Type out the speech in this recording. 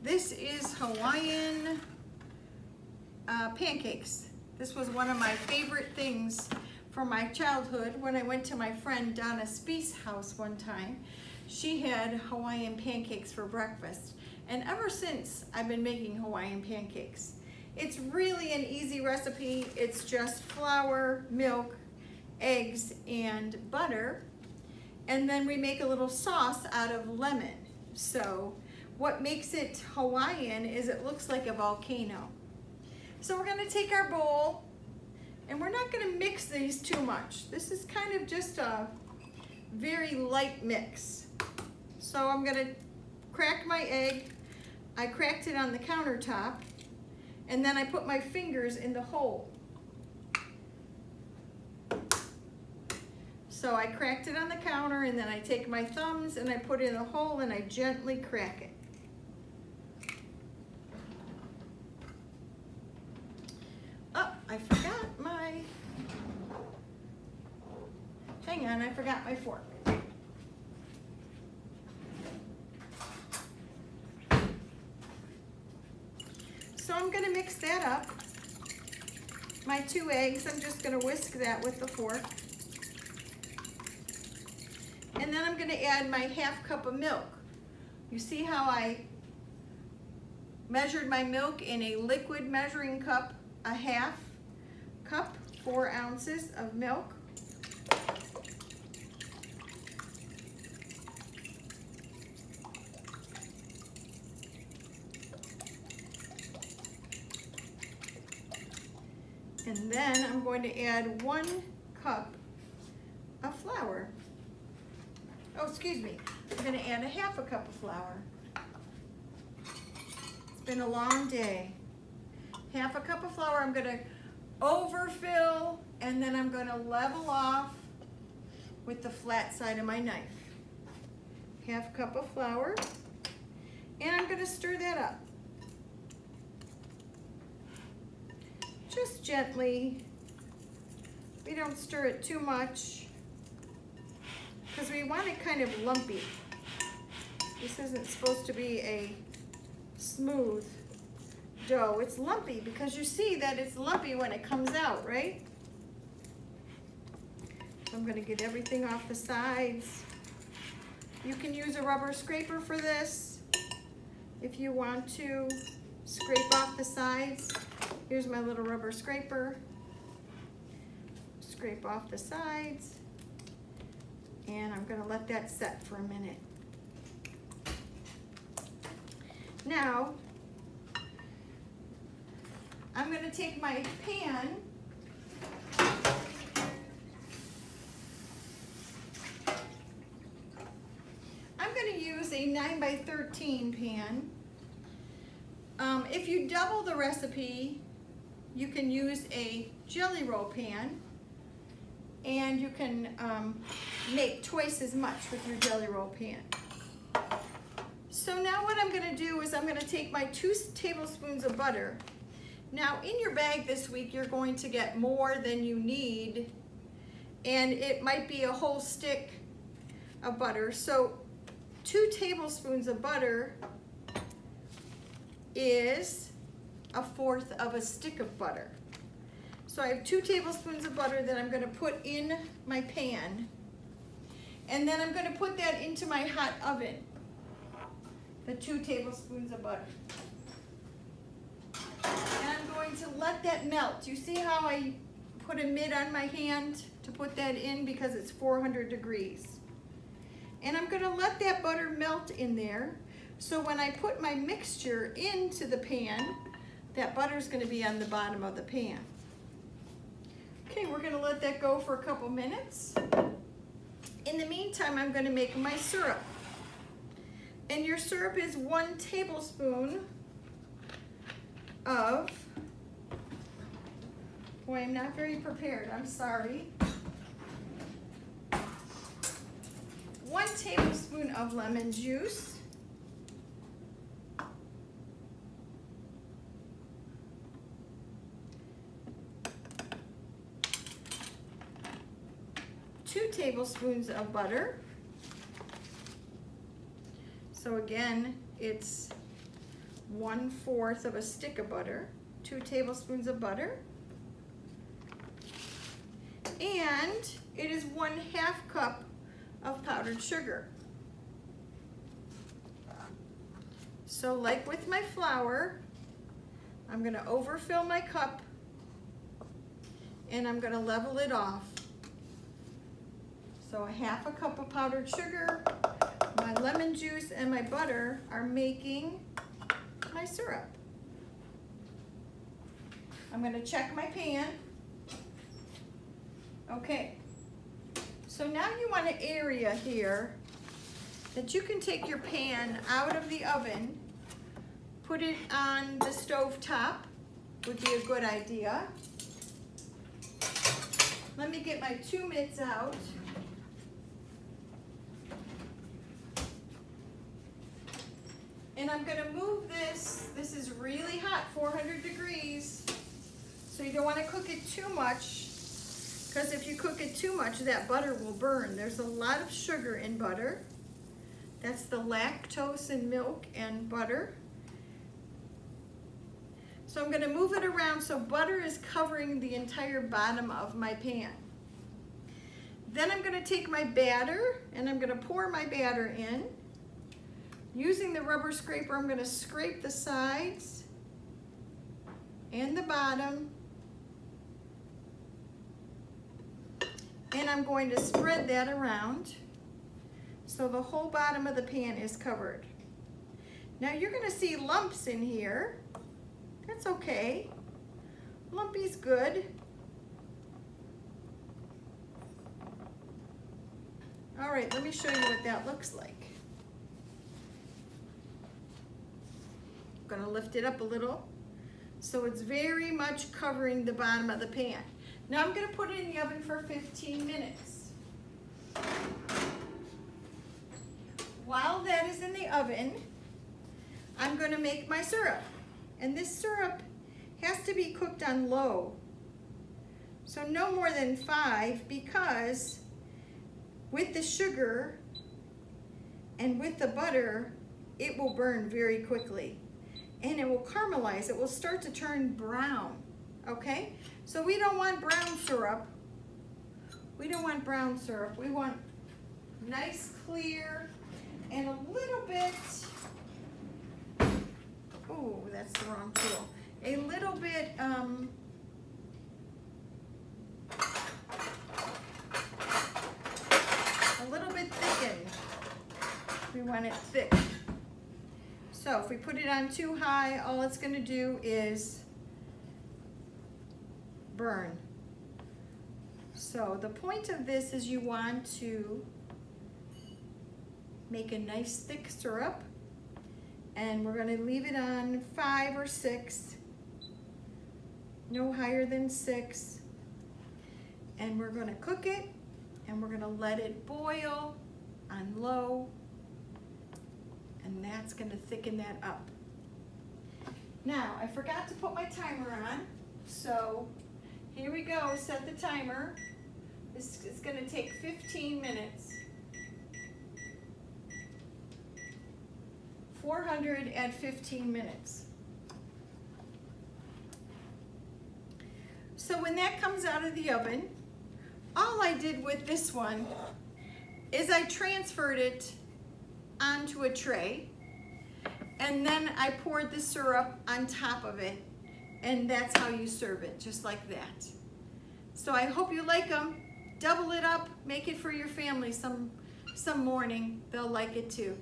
This is Hawaiian pancakes. This was one of my favorite things from my childhood. When I went to my friend Donna Spee's house one time, she had Hawaiian pancakes for breakfast. And ever since, I've been making Hawaiian pancakes. It's really an easy recipe. It's just flour, milk, eggs, and butter. And then we make a little sauce out of lemon. So what makes it Hawaiian is it looks like a volcano. So we're gonna take our bowl, and we're not gonna mix these too much. This is kind of just a very light mix. So I'm gonna crack my egg. I cracked it on the countertop, and then I put my fingers in the hole. So I cracked it on the counter, and then I take my thumbs and I put it in the hole and I gently crack it. Oh, I forgot my, hang on, I forgot my fork. So I'm gonna mix that up. My 2 eggs, I'm just gonna whisk that with the fork. And then I'm gonna add my 1/2 cup of milk. You see how I measured my milk in a liquid measuring cup, a 1/2 cup, 4 ounces of milk. And then I'm going to add 1 cup of flour. Oh, excuse me. I'm going to add a 1/2 cup of flour. It's been a long day. 1/2 cup of flour. I'm going to overfill, and then I'm going to level off with the flat side of my knife. 1/2 cup of flour. And I'm going to stir that up. Just gently. We don't stir it too much because we want it kind of lumpy. This isn't supposed to be a smooth dough. It's lumpy because you see that it's lumpy when it comes out, right? So I'm going to get everything off the sides. You can use a rubber scraper for this if you want to scrape off the sides. Here's my little rubber scraper. Scrape off the sides. And I'm gonna let that set for a minute. Now, I'm gonna take my pan. I'm gonna use a 9x13 pan. If you double the recipe, you can use a jelly roll pan, and you can make twice as much with your jelly roll pan. So now what I'm gonna do is I'm gonna take my 2 tablespoons of butter. Now in your bag this week, you're going to get more than you need, and it might be a whole stick of butter. So 2 tablespoons of butter is 1/4 of a stick of butter. So I have 2 tablespoons of butter that I'm going to put in my pan, and then I'm going to put that into my hot oven, the 2 tablespoons of butter. And I'm going to let that melt. You see how I put a mitt on my hand to put that in because it's 400 degrees. And I'm going to let that butter melt in there. So when I put my mixture into the pan, that butter is going to be on the bottom of the pan. Okay, we're going to let that go for a couple minutes. In the meantime, I'm going to make my syrup. And your syrup is 1 tablespoon of, boy, I'm not very prepared, I'm sorry. 1 tablespoon of lemon juice. 2 tablespoons of butter. So again, it's 1/4 of a stick of butter, 2 tablespoons of butter, and it is 1/2 cup of powdered sugar. So like with my flour, I'm gonna overfill my cup and I'm gonna level it off. So 1/2 cup of powdered sugar, my lemon juice and my butter are making my syrup. I'm gonna check my pan. Okay, so now you want an area here that you can take your pan out of the oven, put it on the stove top, would be a good idea. Let me get my 2 mitts out. And I'm gonna move this. This is really hot, 400 degrees. So you don't wanna cook it too much, because if you cook it too much, that butter will burn. There's a lot of sugar in butter. That's the lactose in milk and butter. So I'm gonna move it around so butter is covering the entire bottom of my pan. Then I'm gonna take my batter and I'm gonna pour my batter in. Using the rubber scraper, I'm gonna scrape the sides and the bottom. And I'm going to spread that around so the whole bottom of the pan is covered. Now you're gonna see lumps in here. That's okay. Lumpy's good. All right, let me show you what that looks like. I'm gonna lift it up a little so it's very much covering the bottom of the pan. Now I'm gonna put it in the oven for 15 minutes. While that is in the oven, I'm gonna make my syrup. And this syrup has to be cooked on low. So no more than 5, because with the sugar and with the butter, it will burn very quickly. And it will caramelize, it will start to turn brown, okay? So we don't want brown syrup. We don't want brown syrup. We want nice, clear, and a little bit, oh, that's the wrong tool. A little bit, thickened. We want it thick. So if we put it on too high, all it's gonna do is burn. So the point of this is you want to make a nice thick syrup, and we're gonna leave it on 5 or 6, no higher than 6. And we're gonna cook it, and we're gonna let it boil on low, and that's gonna thicken that up. Now, I forgot to put my timer on, so here we go, set the timer. This is gonna take 15 minutes. 400 at 15 minutes. So when that comes out of the oven, all I did with this one is I transferred it onto a tray, and then I poured the syrup on top of it, and that's how you serve it, just like that. So I hope you like them. Double it up, make it for your family some morning. They'll like it too.